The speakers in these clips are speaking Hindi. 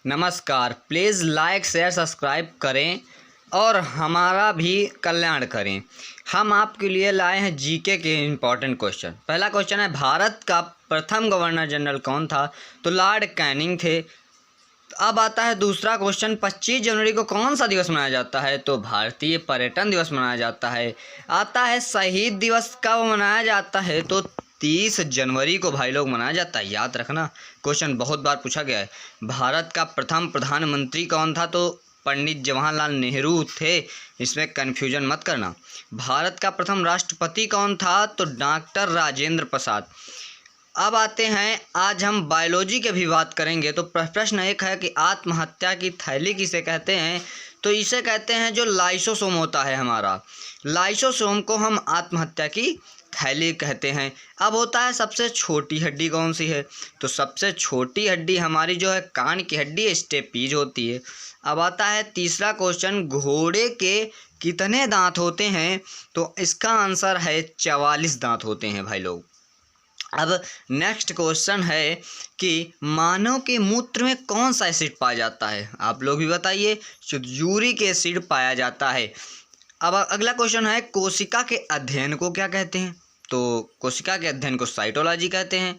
नमस्कार। प्लीज़ लाइक शेयर सब्सक्राइब करें और हमारा भी कल्याण करें। हम आपके लिए लाए हैं जीके के इम्पॉर्टेंट क्वेश्चन। पहला क्वेश्चन है, भारत का प्रथम गवर्नर जनरल कौन था? तो लॉर्ड कैनिंग थे। अब आता है दूसरा क्वेश्चन, 25 जनवरी को कौन सा दिवस मनाया जाता है? तो भारतीय पर्यटन दिवस मनाया जाता है। आता है शहीद दिवस कब मनाया जाता है? तो 30 जनवरी को भाई लोग मनाया जाता है, याद रखना। क्वेश्चन बहुत बार पूछा गया है। भारत का प्रथम प्रधानमंत्री कौन था? तो पंडित जवाहरलाल नेहरू थे, इसमें कन्फ्यूजन मत करना। भारत का प्रथम राष्ट्रपति कौन था? तो डॉक्टर राजेंद्र प्रसाद। अब आते हैं, आज हम बायोलॉजी की भी बात करेंगे। तो प्रश्न एक है कि आत्महत्या की थैली किसे कहते हैं? तो इसे कहते हैं जो लाइसोसोम होता है हमारा, लाइसोसोम को हम आत्महत्या की थैली कहते हैं। अब होता है सबसे छोटी हड्डी कौन सी है? तो सबसे छोटी हड्डी हमारी जो है कान की हड्डी स्टेपीज होती है। अब आता है तीसरा क्वेश्चन, घोड़े के कितने दांत होते हैं? तो इसका आंसर है 44 दांत होते हैं भाई लोग। अब नेक्स्ट क्वेश्चन है कि मानव के मूत्र में कौन सा एसिड पाया जाता है? आप लोग भी बताइए। यूरिक एसिड पाया जाता है। अब अगला क्वेश्चन है, कोशिका के अध्ययन को क्या कहते हैं? तो कोशिका के अध्ययन को साइटोलॉजी कहते हैं।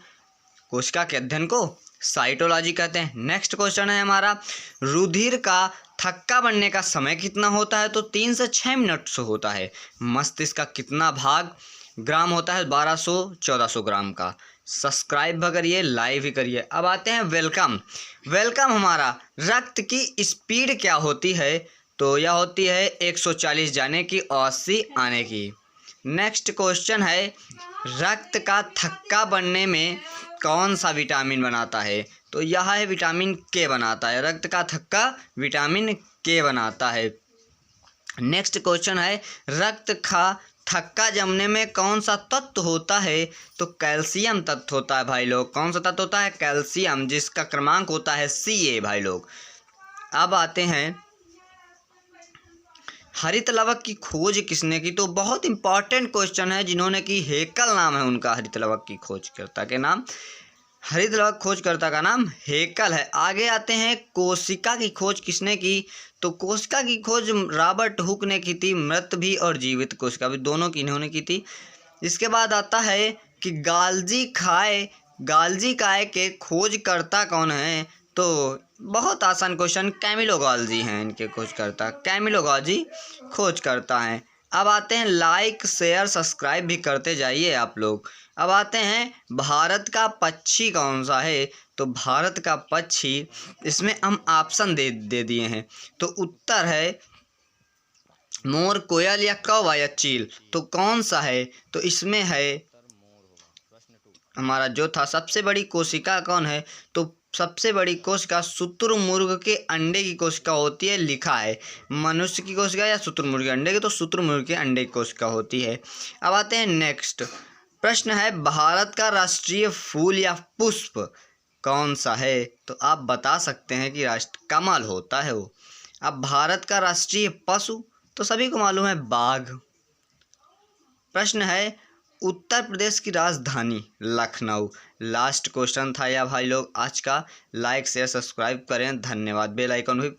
कोशिका के अध्ययन को साइटोलॉजी कहते हैं। नेक्स्ट क्वेश्चन है हमारा, रुधिर का थक्का बनने का समय कितना होता है? तो 3 से 6 मिनट से होता है। मस्तिष्क का कितना भाग ग्राम होता है? 1200-1400 ग्राम का। सब्सक्राइब भी करिए, लाइक भी करिए। अब आते हैं वेलकम। वेलकम हमारा, रक्त की स्पीड क्या होती है? तो यह होती है 140 जाने की और 80 आने की। नेक्स्ट क्वेश्चन है, रक्त का थक्का बनने में कौन सा विटामिन बनाता है? तो यह है विटामिन के बनाता है। रक्त का थक्का विटामिन के बनाता है। नेक्स्ट क्वेश्चन है, रक्त का थक्का जमने में कौन सा तत्व होता है? तो कैल्शियम तत्व होता है भाई लोग। कौन सा तत्व होता है? कैल्शियम, जिसका क्रमांक होता है Ca भाई लोग। अब आते हैं, हरित लवक की खोज किसने की? तो बहुत इंपॉर्टेंट क्वेश्चन है। जिन्होंने की, हेकल नाम है उनका, हरित लवक की खोजकर्ता के नाम, हरित लवक खोजकर्ता का नाम हेकल है। आगे आते हैं, कोशिका की खोज किसने की? तो कोशिका की खोज रॉबर्ट हुक ने की थी। मृत भी और जीवित कोशिका भी, दोनों की इन्होंने की थी। इसके बाद आता है कि गाल्जी काय के खोजकर्ता कौन है? तो बहुत आसान क्वेश्चन, कैमिलो गाल्जी हैं इनके खोजकर्ता। कैमिलो गाल्जी खोजकर्ता हैं। अब आते हैं, लाइक शेयर सब्सक्राइब भी करते जाइए आप लोग। अब आते हैं, भारत का पक्षी कौन सा है? तो भारत का पक्षी, इसमें हम ऑप्शन दे दिए हैं। तो उत्तर है मोर, कोयल या कौवा या चील। तो कौन सा है? तो इसमें है हमारा जो था, सबसे बड़ी कोशिका कौन है? तो सबसे बड़ी कोशिका शुतुरमुर्ग के अंडे की कोशिका होती है। लिखा है मनुष्य की कोशिका या शुतुरमुर्ग के अंडे की, तो शुतुरमुर्ग के अंडे की कोशिका होती है। अब आते हैं नेक्स्ट प्रश्न है, भारत का राष्ट्रीय फूल या पुष्प कौन सा है? तो आप बता सकते हैं कि राष्ट्र कमल होता है वो। अब भारत का राष्ट्रीय पशु, तो सभी को मालूम है बाघ। प्रश्न है, उत्तर प्रदेश की राजधानी लखनऊ। लास्ट क्वेश्चन था यह भाई लोग आज का। लाइक शेयर सब्सक्राइब करें, धन्यवाद। बेल आइकन भी